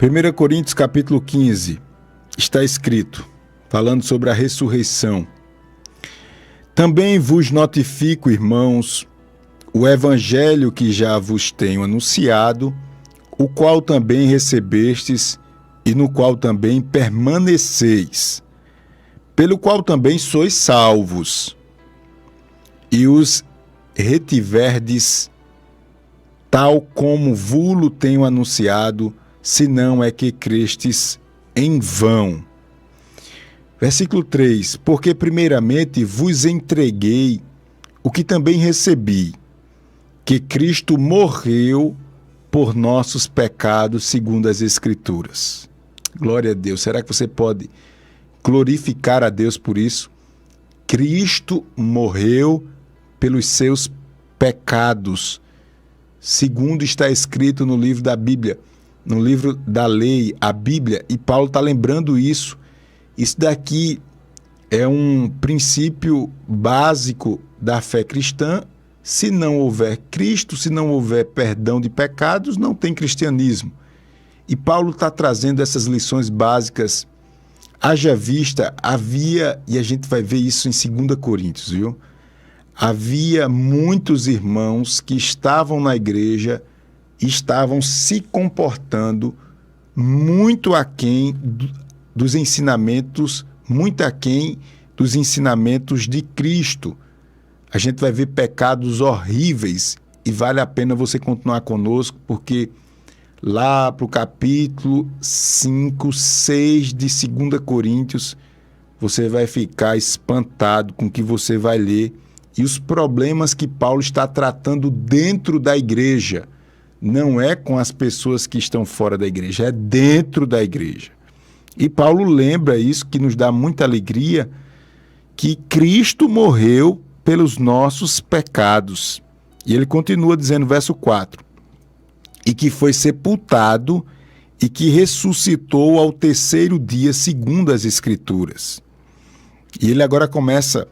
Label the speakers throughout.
Speaker 1: 1 Coríntios capítulo 15, está escrito, falando sobre a ressurreição. Também vos notifico, irmãos, o evangelho que já vos tenho anunciado, o qual também recebestes e no qual também permaneceis, pelo qual também sois salvos, e os retiverdes, tal como vulo tenho anunciado, se não é que crestes em vão. Versículo 3: Porque primeiramente vos entreguei o que também recebi, que Cristo morreu por nossos pecados, segundo as Escrituras. Glória a Deus. Será que você pode glorificar a Deus por isso? Cristo morreu pelos seus pecados, segundo está escrito no livro da Bíblia, no livro da lei, a Bíblia, e Paulo está lembrando isso. Isso daqui é um princípio básico da fé cristã. Se não houver Cristo, se não houver perdão de pecados, não tem cristianismo. E Paulo está trazendo essas lições básicas. Haja vista, havia, e a gente vai ver isso em 2 Coríntios, viu? Havia muitos irmãos que estavam na igreja e estavam se comportando muito aquém dos ensinamentos, muito aquém dos ensinamentos de Cristo. A gente vai ver pecados horríveis e vale a pena você continuar conosco, porque lá para o capítulo 5, 6 de 2 Coríntios, você vai ficar espantado com o que você vai ler e os problemas que Paulo está tratando dentro da igreja. Não é com as pessoas que estão fora da igreja, é dentro da igreja. E Paulo lembra isso, que nos dá muita alegria, que Cristo morreu pelos nossos pecados. E ele continua dizendo, verso 4, e que foi sepultado e que ressuscitou ao terceiro dia, segundo as Escrituras. E ele agora começa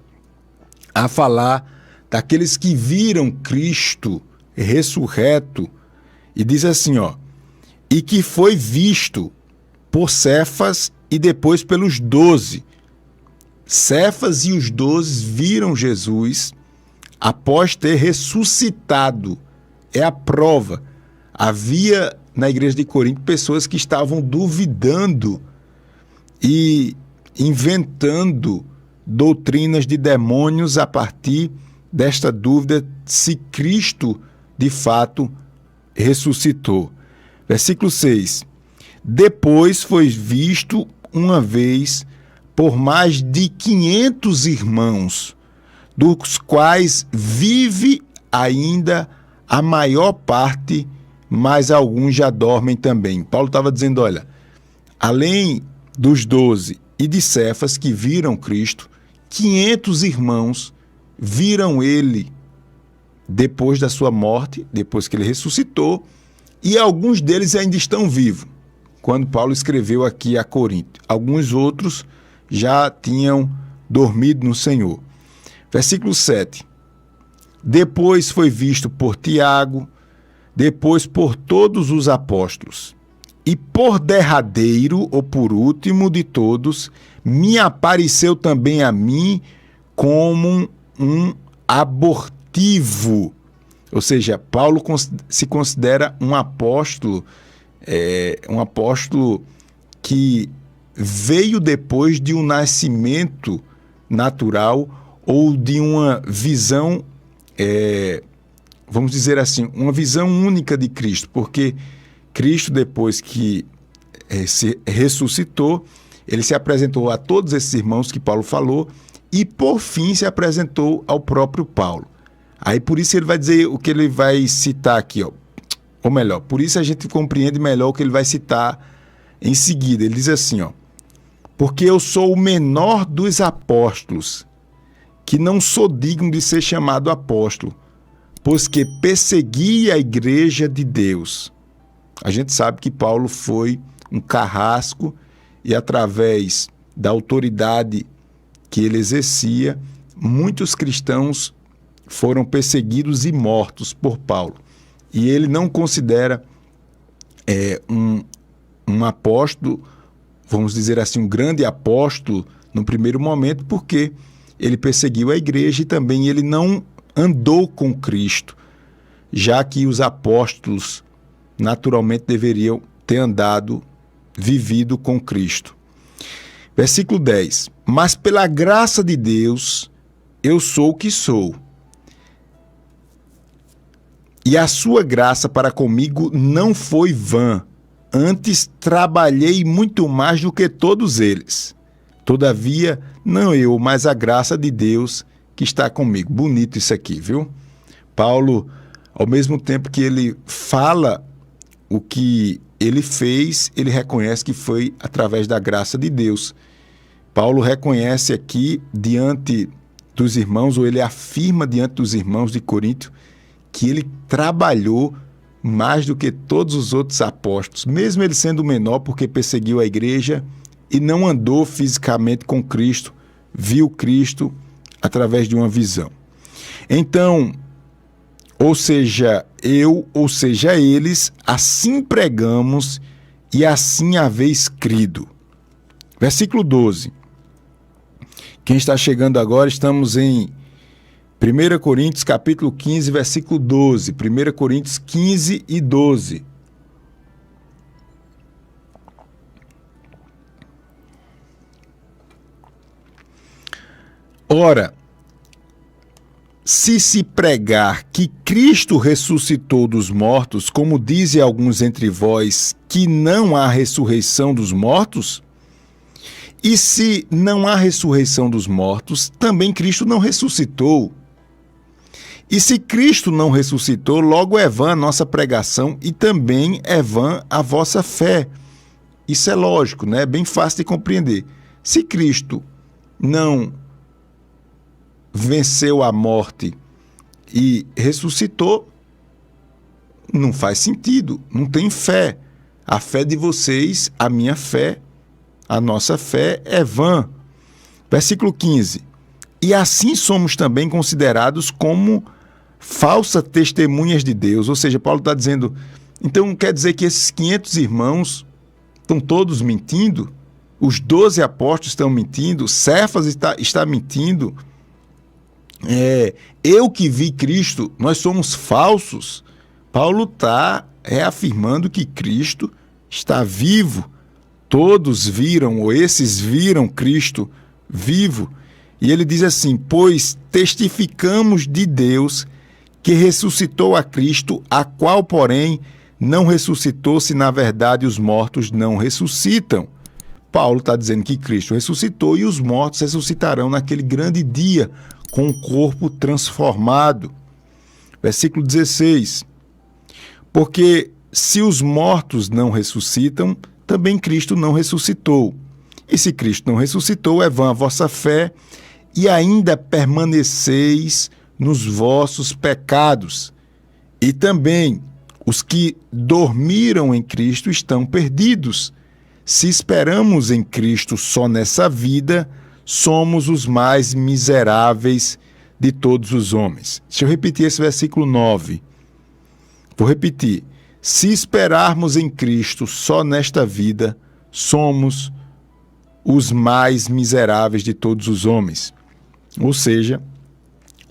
Speaker 1: a falar daqueles que viram Cristo ressurreto, e diz assim, e que foi visto por Cefas e depois pelos 12. Cefas e os 12 viram Jesus após ter ressuscitado. É a prova. Havia na igreja de Corinto pessoas que estavam duvidando e inventando doutrinas de demônios a partir desta dúvida se Cristo de fato ressuscitou. Versículo 6. Depois foi visto uma vez por mais de 500 irmãos, dos quais vive ainda a maior parte, mas alguns já dormem também. Paulo estava dizendo, olha, além dos 12 e de Cefas que viram Cristo, 500 irmãos viram ele depois da sua morte, depois que ele ressuscitou, e alguns deles ainda estão vivos, quando Paulo escreveu aqui a Corinto. Alguns outros já tinham dormido no Senhor. Versículo 7. Depois foi visto por Tiago, depois por todos os apóstolos. E por derradeiro, ou por último de todos, me apareceu também a mim como um abortivo. Ou seja, Paulo se considera um apóstolo que veio depois de um nascimento natural ou de uma visão, vamos dizer assim, uma visão única de Cristo, porque Cristo, depois que se ressuscitou, ele se apresentou a todos esses irmãos que Paulo falou e, por fim, se apresentou ao próprio Paulo. Aí, por isso, ele vai dizer o que ele vai citar aqui, ou melhor, por isso a gente compreende melhor o que ele vai citar em seguida. Ele diz assim, porque eu sou o menor dos apóstolos, que não sou digno de ser chamado apóstolo, pois que persegui a igreja de Deus. A gente sabe que Paulo foi um carrasco e, através da autoridade que ele exercia, muitos cristãos foram perseguidos e mortos por Paulo. E ele não considera um um apóstolo, vamos dizer assim, um grande apóstolo no primeiro momento, porque ele perseguiu a igreja e também ele não andou com Cristo, já que os apóstolos naturalmente deveriam ter andado, vivido com Cristo. Versículo 10. Mas pela graça de Deus, eu sou o que sou. E a sua graça para comigo não foi vã. Antes trabalhei muito mais do que todos eles. Todavia, não eu, mas a graça de Deus que está comigo. Bonito isso aqui, viu? Paulo, ao mesmo tempo que ele fala o que ele fez, ele reconhece que foi através da graça de Deus. Paulo reconhece aqui diante dos irmãos, ou ele afirma diante dos irmãos de Corinto, que ele trabalhou mais do que todos os outros apóstolos, mesmo ele sendo menor porque perseguiu a igreja e não andou fisicamente com Cristo, viu Cristo através de uma visão. Então, ou seja, eu, ou seja, eles, assim pregamos e assim haveis crido. Versículo 12. Quem está chegando agora, estamos em 1 Coríntios capítulo 15, versículo 12. 1 Coríntios 15 e 12. Ora, se pregar que Cristo ressuscitou dos mortos, como dizem alguns entre vós, que não há ressurreição dos mortos, e se não há ressurreição dos mortos, também Cristo não ressuscitou. E se Cristo não ressuscitou, logo é vã a nossa pregação e também é vã a vossa fé. Isso é lógico, né? É bem fácil de compreender. Se Cristo não venceu a morte e ressuscitou, não faz sentido, não tem fé. A fé de vocês, a minha fé, a nossa fé é vã. Versículo 15. E assim somos também considerados como falsas testemunhas de Deus. Ou seja, Paulo está dizendo, então quer dizer que esses 500 irmãos estão todos mentindo? Os 12 apóstolos estão mentindo? Cefas está mentindo? Eu que vi Cristo, nós somos falsos? Paulo está reafirmando que Cristo está vivo. Todos viram, ou esses viram Cristo vivo. E ele diz assim, pois testificamos de Deus que ressuscitou a Cristo, a qual, porém, não ressuscitou se na verdade os mortos não ressuscitam. Paulo está dizendo que Cristo ressuscitou e os mortos ressuscitarão naquele grande dia, com o corpo transformado. Versículo 16. Porque se os mortos não ressuscitam, também Cristo não ressuscitou. E se Cristo não ressuscitou, é vã a vossa fé, e ainda permaneceis nos vossos pecados. E também os que dormiram em Cristo estão perdidos. Se esperamos em Cristo só nessa vida, somos os mais miseráveis de todos os homens. Deixa eu repetir esse versículo 9. Vou repetir. Se esperarmos em Cristo só nesta vida, somos os mais miseráveis de todos os homens. Ou seja,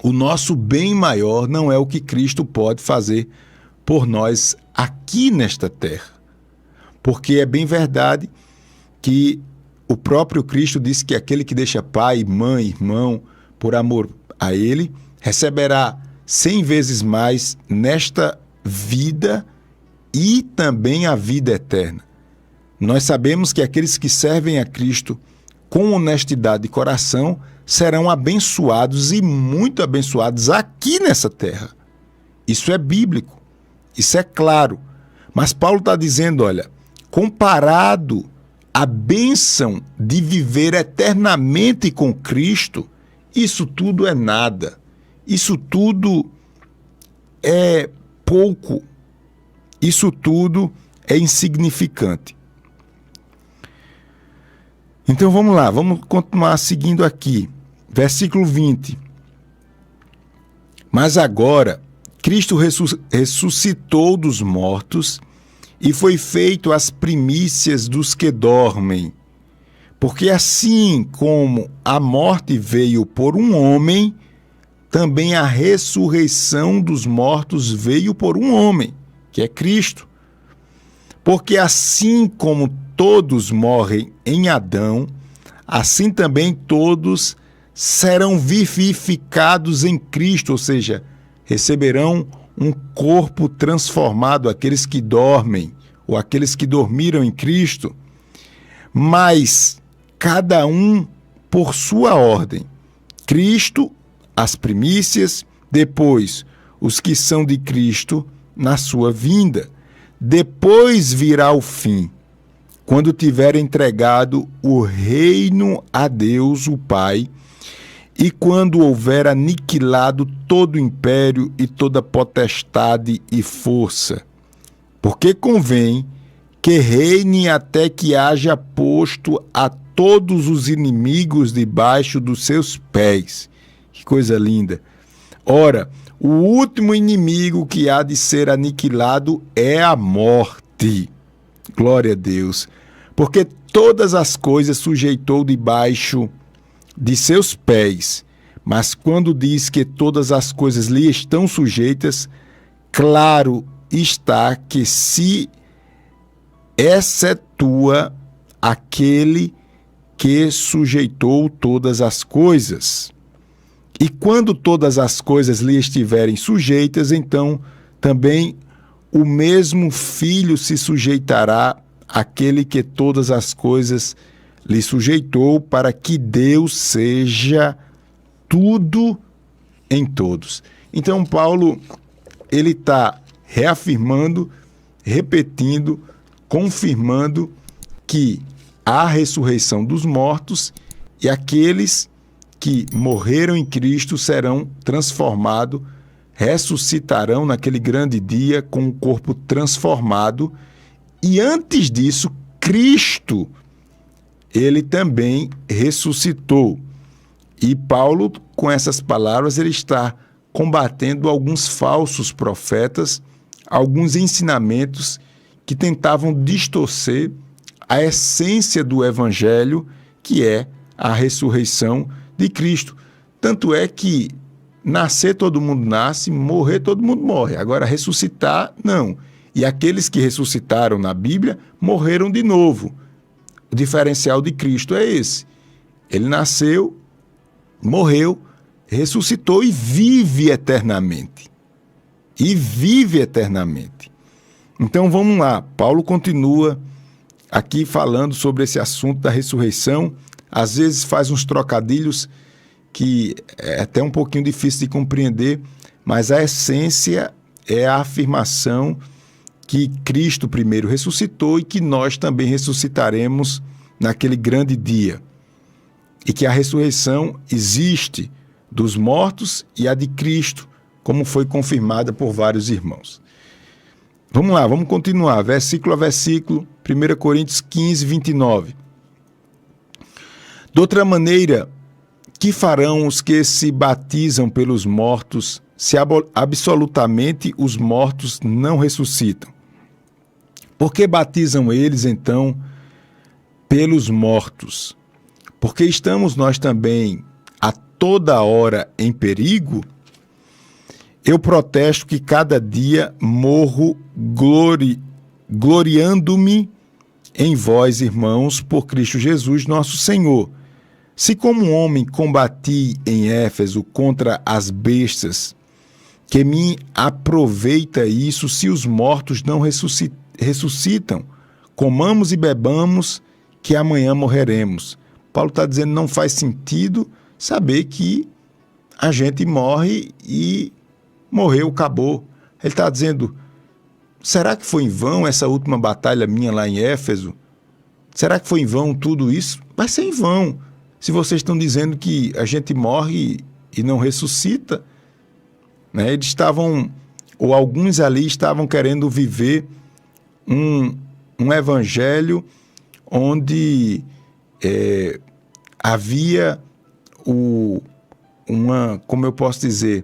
Speaker 1: o nosso bem maior não é o que Cristo pode fazer por nós aqui nesta terra. Porque é bem verdade que o próprio Cristo disse que aquele que deixa pai, mãe, irmão, por amor a ele, receberá 100 vezes mais nesta vida e também a vida eterna. Nós sabemos que aqueles que servem a Cristo com honestidade de coração serão abençoados e muito abençoados aqui nessa terra. Isso é bíblico, isso é claro. Mas Paulo está dizendo, olha, comparado à bênção de viver eternamente com Cristo, isso tudo é nada. Isso tudo é pouco. Isso tudo é insignificante. Então vamos lá, vamos continuar seguindo aqui. Versículo 20. Mas agora, Cristo ressuscitou dos mortos e foi feito as primícias dos que dormem. Porque assim como a morte veio por um homem, também a ressurreição dos mortos veio por um homem, que é Cristo. Porque assim como todos morrem em Adão, assim também todos serão vivificados em Cristo, ou seja, receberão um corpo transformado, aqueles que dormem, ou aqueles que dormiram em Cristo, mas cada um por sua ordem. Cristo, as primícias, depois os que são de Cristo na sua vinda. Depois virá o fim, quando tiver entregado o reino a Deus, o Pai, e quando houver aniquilado todo o império e toda potestade e força. Porque convém que reine até que haja posto a todos os inimigos debaixo dos seus pés. Que coisa linda! Ora, o último inimigo que há de ser aniquilado é a morte. Glória a Deus! Porque todas as coisas sujeitou debaixo de seus pés. Mas quando diz que todas as coisas lhe estão sujeitas, claro está que se excetua aquele que sujeitou todas as coisas. E quando todas as coisas lhe estiverem sujeitas, então também o mesmo Filho se sujeitará àquele que todas as coisas lhe sujeitou, para que Deus seja tudo em todos. Então Paulo, ele está reafirmando, repetindo, confirmando que há ressurreição dos mortos e aqueles que morreram em Cristo serão transformados, ressuscitarão naquele grande dia com o corpo transformado. E antes disso, Cristo, ele também ressuscitou. E Paulo, com essas palavras, ele está combatendo alguns falsos profetas, alguns ensinamentos que tentavam distorcer a essência do Evangelho, que é a ressurreição de Cristo. Tanto é que nascer todo mundo nasce, morrer todo mundo morre. Agora, ressuscitar, não. E aqueles que ressuscitaram na Bíblia morreram de novo. O diferencial de Cristo é esse. Ele nasceu, morreu, ressuscitou e vive eternamente. E vive eternamente. Então vamos lá. Paulo continua aqui falando sobre esse assunto da ressurreição. Às vezes faz uns trocadilhos que é até um pouquinho difícil de compreender, mas a essência é a afirmação que Cristo primeiro ressuscitou e que nós também ressuscitaremos naquele grande dia. E que a ressurreição existe dos mortos e a de Cristo, como foi confirmada por vários irmãos. Vamos lá, vamos continuar, versículo a versículo, 1 Coríntios 15, 29. De outra maneira, que farão os que se batizam pelos mortos, se absolutamente os mortos não ressuscitam? Por que batizam eles, então, pelos mortos? Porque estamos nós também a toda hora em perigo? Eu protesto que cada dia morro gloriando-me em vós, irmãos, por Cristo Jesus, nosso Senhor. Se como um homem combati em Éfeso contra as bestas, que me aproveita isso se os mortos não ressuscitam? Comamos e bebamos, que amanhã morreremos. Paulo está dizendo que não faz sentido saber que a gente morre e morreu, acabou. Ele está dizendo, será que foi em vão essa última batalha minha lá em Éfeso? Será que foi em vão tudo isso? Vai ser em vão. Se vocês estão dizendo que a gente morre e não ressuscita, né? Eles estavam, ou alguns ali estavam querendo viver um evangelho onde havia como eu posso dizer,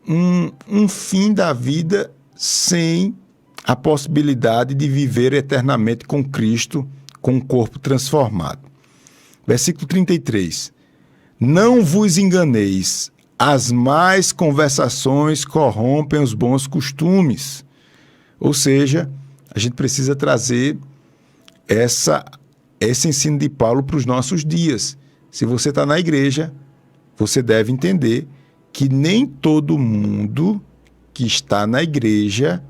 Speaker 1: um fim da vida sem a possibilidade de viver eternamente com Cristo, com um corpo transformado. Versículo 33. Não vos enganeis, as más conversações corrompem os bons costumes. Ou seja, a gente precisa trazer esse ensino de Paulo para os nossos dias. Se você está na igreja, você deve entender que nem todo mundo que está na igreja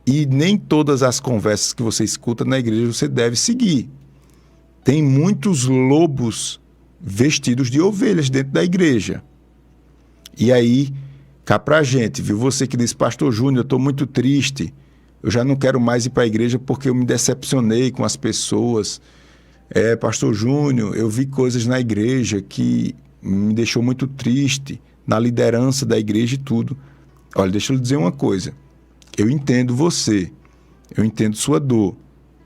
Speaker 1: e nem todas as conversas que você escuta na igreja você deve seguir. Tem muitos lobos vestidos de ovelhas dentro da igreja. E aí, cá pra gente, viu? Você que diz, Pastor Júnior, eu estou muito triste, eu já não quero mais ir para a igreja porque eu me decepcionei com as pessoas. Pastor Júnior, eu vi coisas na igreja que me deixou muito triste, na liderança da igreja e tudo. Olha, deixa eu lhe dizer uma coisa. Eu entendo você, eu entendo sua dor.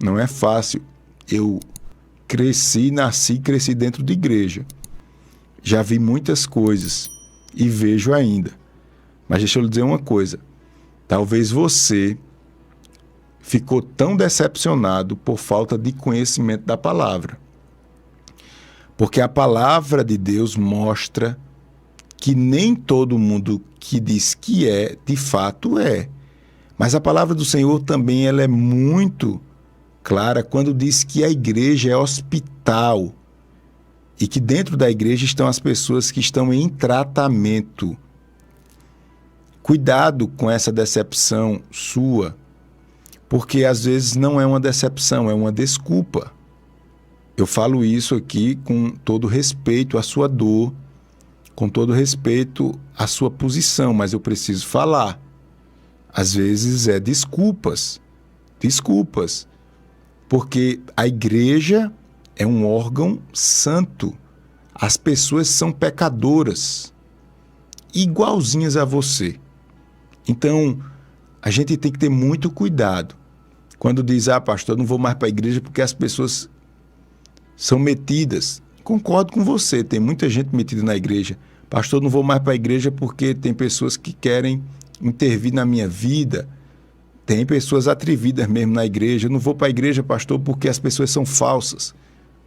Speaker 1: Não é fácil. Eu nasci e cresci dentro de igreja. Já vi muitas coisas e vejo ainda. Mas deixa eu lhe dizer uma coisa. Talvez você ficou tão decepcionado por falta de conhecimento da palavra. Porque a palavra de Deus mostra que nem todo mundo que diz que de fato é. Mas a palavra do Senhor também ela é muito clara quando diz que a igreja é hospital e que dentro da igreja estão as pessoas que estão em tratamento. Cuidado com essa decepção sua, porque às vezes não é uma decepção, é uma desculpa. Eu falo isso aqui com todo respeito à sua dor, com todo respeito à sua posição, mas eu preciso falar. Às vezes é desculpas, porque a igreja é um órgão santo. As pessoas são pecadoras, igualzinhas a você. Então, a gente tem que ter muito cuidado. Quando diz, pastor, eu não vou mais para a igreja porque as pessoas são metidas. Concordo com você, tem muita gente metida na igreja. Pastor, eu não vou mais para a igreja porque tem pessoas que querem intervir na minha vida. Tem pessoas atrevidas mesmo na igreja. Eu não vou para a igreja, pastor, porque as pessoas são falsas.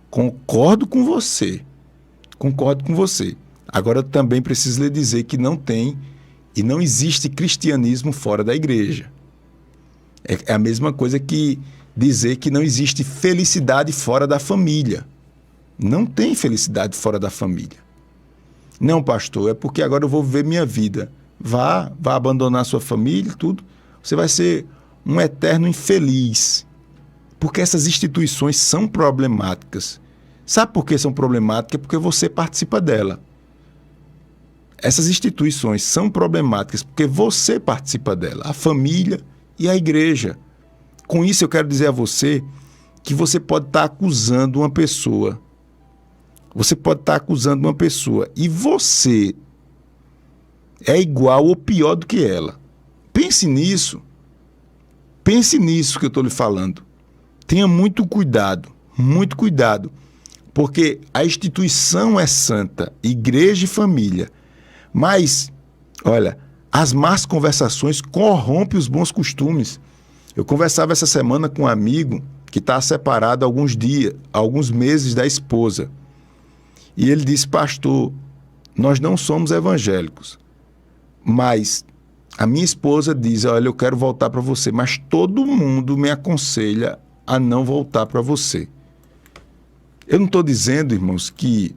Speaker 1: Concordo com você. Agora, eu também preciso lhe dizer que não tem e não existe cristianismo fora da igreja. É a mesma coisa que dizer que não existe felicidade fora da família. Não tem felicidade fora da família. Não, pastor, é porque agora eu vou viver minha vida. Vá abandonar sua família e tudo. Você vai ser um eterno infeliz. Porque essas instituições são problemáticas. Sabe por que são problemáticas? Porque você participa dela. Essas instituições são problemáticas porque você participa dela. A família e a igreja. Com isso eu quero dizer a você que você pode estar acusando uma pessoa. E você é igual ou pior do que ela. Pense nisso que eu estou lhe falando. Tenha muito cuidado, porque a instituição é santa, igreja e família. Mas, olha, as más conversações corrompem os bons costumes. Eu conversava essa semana com um amigo que está separado há alguns meses da esposa. E ele disse, pastor, nós não somos evangélicos, mas a minha esposa diz, olha, eu quero voltar para você, mas todo mundo me aconselha a não voltar para você. Eu não estou dizendo, irmãos, que...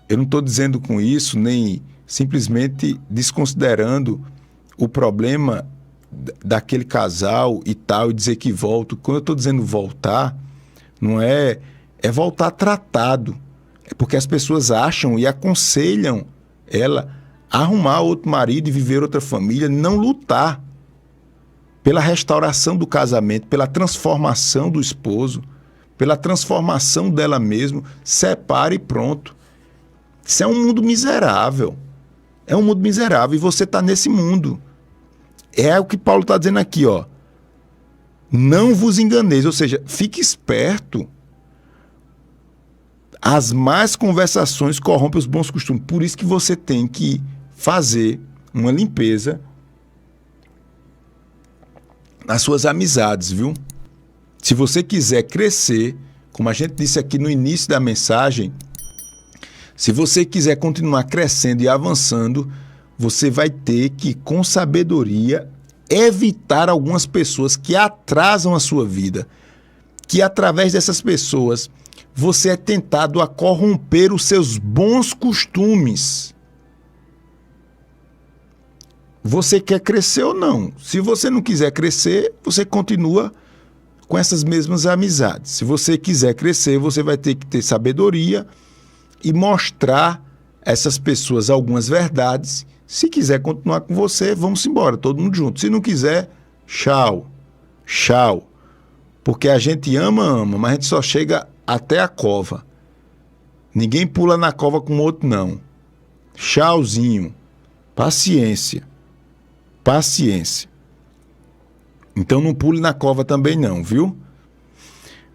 Speaker 1: eu não estou dizendo com isso, nem simplesmente desconsiderando o problema daquele casal e tal, e dizer que volto. Quando eu estou dizendo voltar, não é voltar tratado. É porque as pessoas acham e aconselham ela a arrumar outro marido e viver outra família, não lutar pela restauração do casamento, pela transformação do esposo, pela transformação dela mesma. Separa e pronto. Isso é um mundo miserável. E você está nesse mundo. É o que Paulo está dizendo aqui, ó. Não vos enganeis, ou seja, fique esperto. As más conversações corrompem os bons costumes. Por isso que você tem que fazer uma limpeza nas suas amizades, viu? Se você quiser crescer, como a gente disse aqui no início da mensagem, se você quiser continuar crescendo e avançando, você vai ter que, com sabedoria, evitar algumas pessoas que atrasam a sua vida, que através dessas pessoas você é tentado a corromper os seus bons costumes. Você quer crescer ou não? Se você não quiser crescer, você continua com essas mesmas amizades. Se você quiser crescer, você vai ter que ter sabedoria e mostrar a essas pessoas algumas verdades. Se quiser continuar com você, vamos embora, todo mundo junto. Se não quiser, tchau, tchau. Porque a gente ama, mas a gente só chega até a cova. Ninguém pula na cova com o outro, não. Tchauzinho. Paciência. Paciência. Então não pule na cova também não, viu?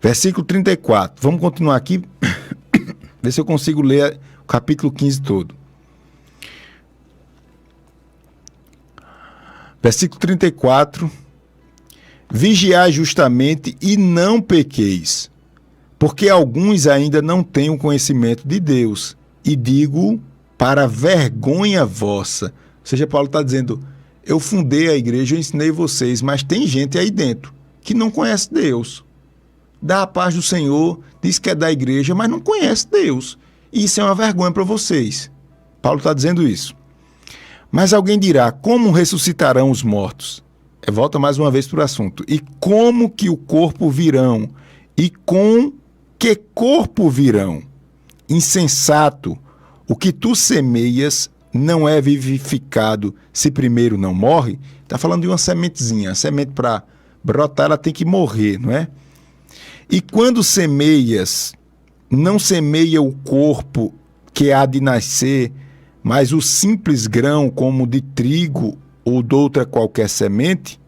Speaker 1: Versículo 34. Vamos continuar aqui. Ver se eu consigo ler o capítulo 15 todo. Versículo 34. Vigiai justamente e não pequeis, porque alguns ainda não têm o conhecimento de Deus. E digo para vergonha vossa. Ou seja, Paulo está dizendo, eu fundei a igreja, eu ensinei vocês, mas tem gente aí dentro que não conhece Deus. Dá a paz do Senhor, diz que é da igreja, mas não conhece Deus. E isso é uma vergonha para vocês. Paulo está dizendo isso. Mas alguém dirá, como ressuscitarão os mortos? Volta mais uma vez para o assunto. E como que o corpo virão? E com que corpo virão? Insensato, o que tu semeias não é vivificado se primeiro não morre? Está falando de uma sementezinha. A semente para brotar, ela tem que morrer, não é? E quando semeias, não semeia o corpo que há de nascer, mas o simples grão como de trigo ou de outra qualquer semente,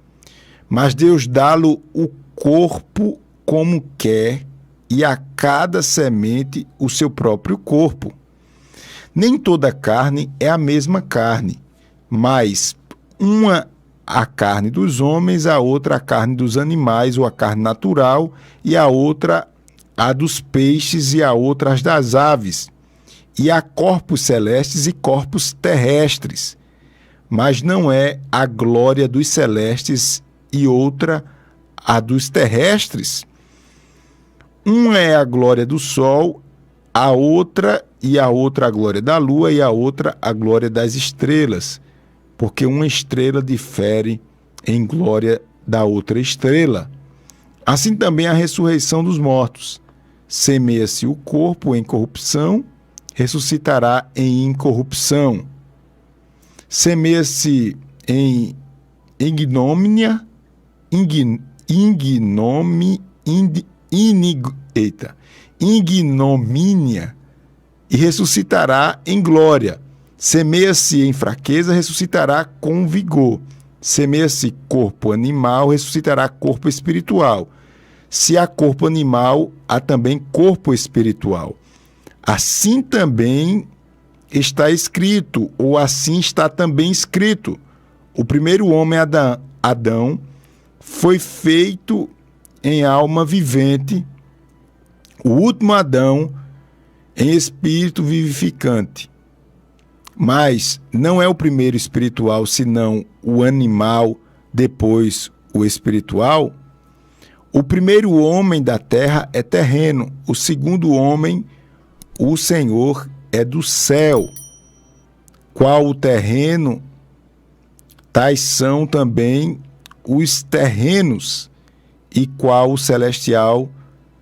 Speaker 1: mas Deus dá-lo o corpo como quer, e a cada semente o seu próprio corpo. Nem toda carne é a mesma carne, mas uma a carne dos homens, a outra a carne dos animais, ou a carne natural, e a outra a dos peixes, e a outra as das aves. E há corpos celestes e corpos terrestres, mas não é a glória dos celestes e outra a dos terrestres. Uma é a glória do sol, a outra a glória da lua, e a outra a glória das estrelas, porque uma estrela difere em glória da outra estrela. Assim também a ressurreição dos mortos. Semeia-se o corpo em corrupção, ressuscitará em incorrupção. Semeia-se em ignomínia, ignomínia, e ressuscitará em glória. Semeia-se em fraqueza, ressuscitará com vigor. Semeia-se corpo animal, ressuscitará corpo espiritual. Se há corpo animal, há também corpo espiritual. Assim também está escrito, ou assim está também escrito. O primeiro homem, Adão, foi feito em alma vivente, o último Adão em espírito vivificante. Mas não é o primeiro espiritual, senão o animal, depois o espiritual. O primeiro homem da terra é terreno, o segundo homem, o Senhor, é do céu. Qual o terreno, tais são também os terrenos, e qual o celestial,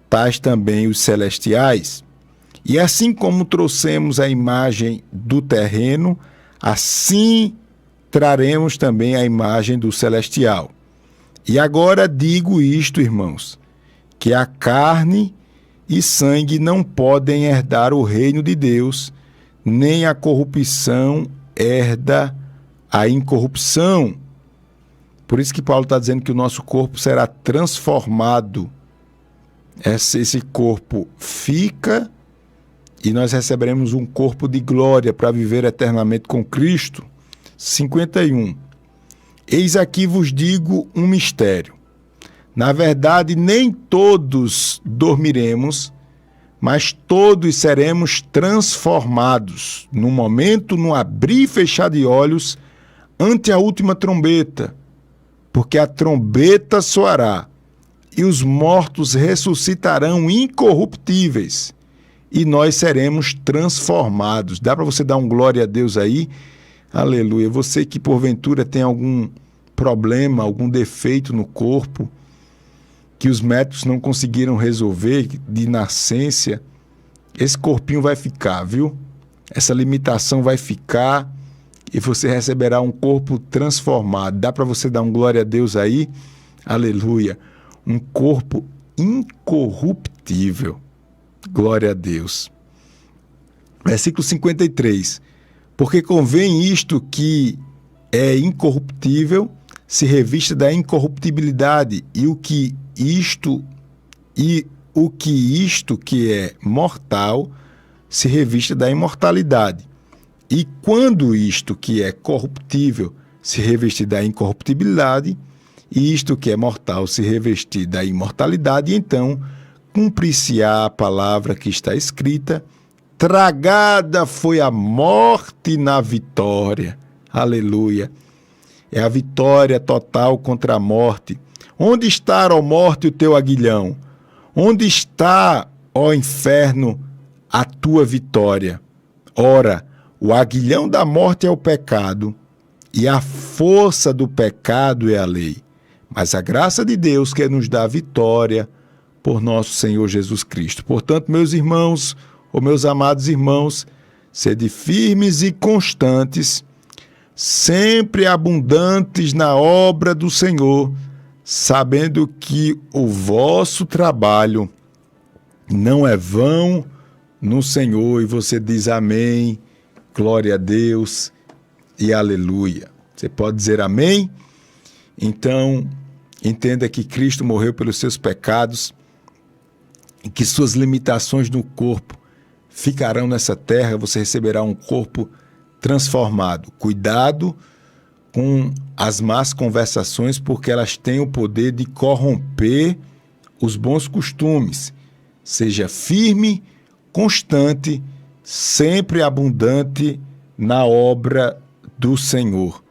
Speaker 1: tais também os celestiais. E assim como trouxemos a imagem do terreno, assim traremos também a imagem do celestial. E agora digo isto, irmãos, que a carne e sangue não podem herdar o reino de Deus, nem a corrupção herda a incorrupção. Por isso que Paulo está dizendo que o nosso corpo será transformado. Esse corpo fica e nós receberemos um corpo de glória para viver eternamente com Cristo. 51. Eis aqui vos digo um mistério. Na verdade, nem todos dormiremos, mas todos seremos transformados, no momento, no abrir e fechar de olhos, ante a última trombeta. Porque a trombeta soará, e os mortos ressuscitarão incorruptíveis, e nós seremos transformados. Dá para você dar um glória a Deus aí? Aleluia. Você que porventura tem algum problema, algum defeito no corpo, que os médicos não conseguiram resolver de nascença, esse corpinho vai ficar, viu? Essa limitação vai ficar e você receberá um corpo transformado. Dá para você dar um glória a Deus aí? Aleluia. Um corpo incorruptível. Glória a Deus. Versículo 53. Porque convém isto que é incorruptível se revista da incorruptibilidade, e o que isto que é mortal se revista da imortalidade. E quando isto que é corruptível se revestir da incorruptibilidade, e isto que é mortal se revestir da imortalidade, então cumprir-se-á a palavra que está escrita: tragada foi a morte na vitória. Aleluia. É a vitória total contra a morte. Onde está, ó morte, o teu aguilhão? Onde está, ó inferno, a tua vitória? Ora, o aguilhão da morte é o pecado, e a força do pecado é a lei. Mas a graça de Deus quer nos dar a vitória por nosso Senhor Jesus Cristo. Portanto, meus irmãos, ou meus amados irmãos, sede firmes e constantes, sempre abundantes na obra do Senhor, sabendo que o vosso trabalho não é vão no Senhor. E você diz amém, glória a Deus e aleluia. Você pode dizer amém? Então, entenda que Cristo morreu pelos seus pecados e que suas limitações no corpo ficarão nessa terra. Você receberá um corpo transformado. Cuidado com as más conversações, porque elas têm o poder de corromper os bons costumes. Seja firme, constante, sempre abundante na obra do Senhor.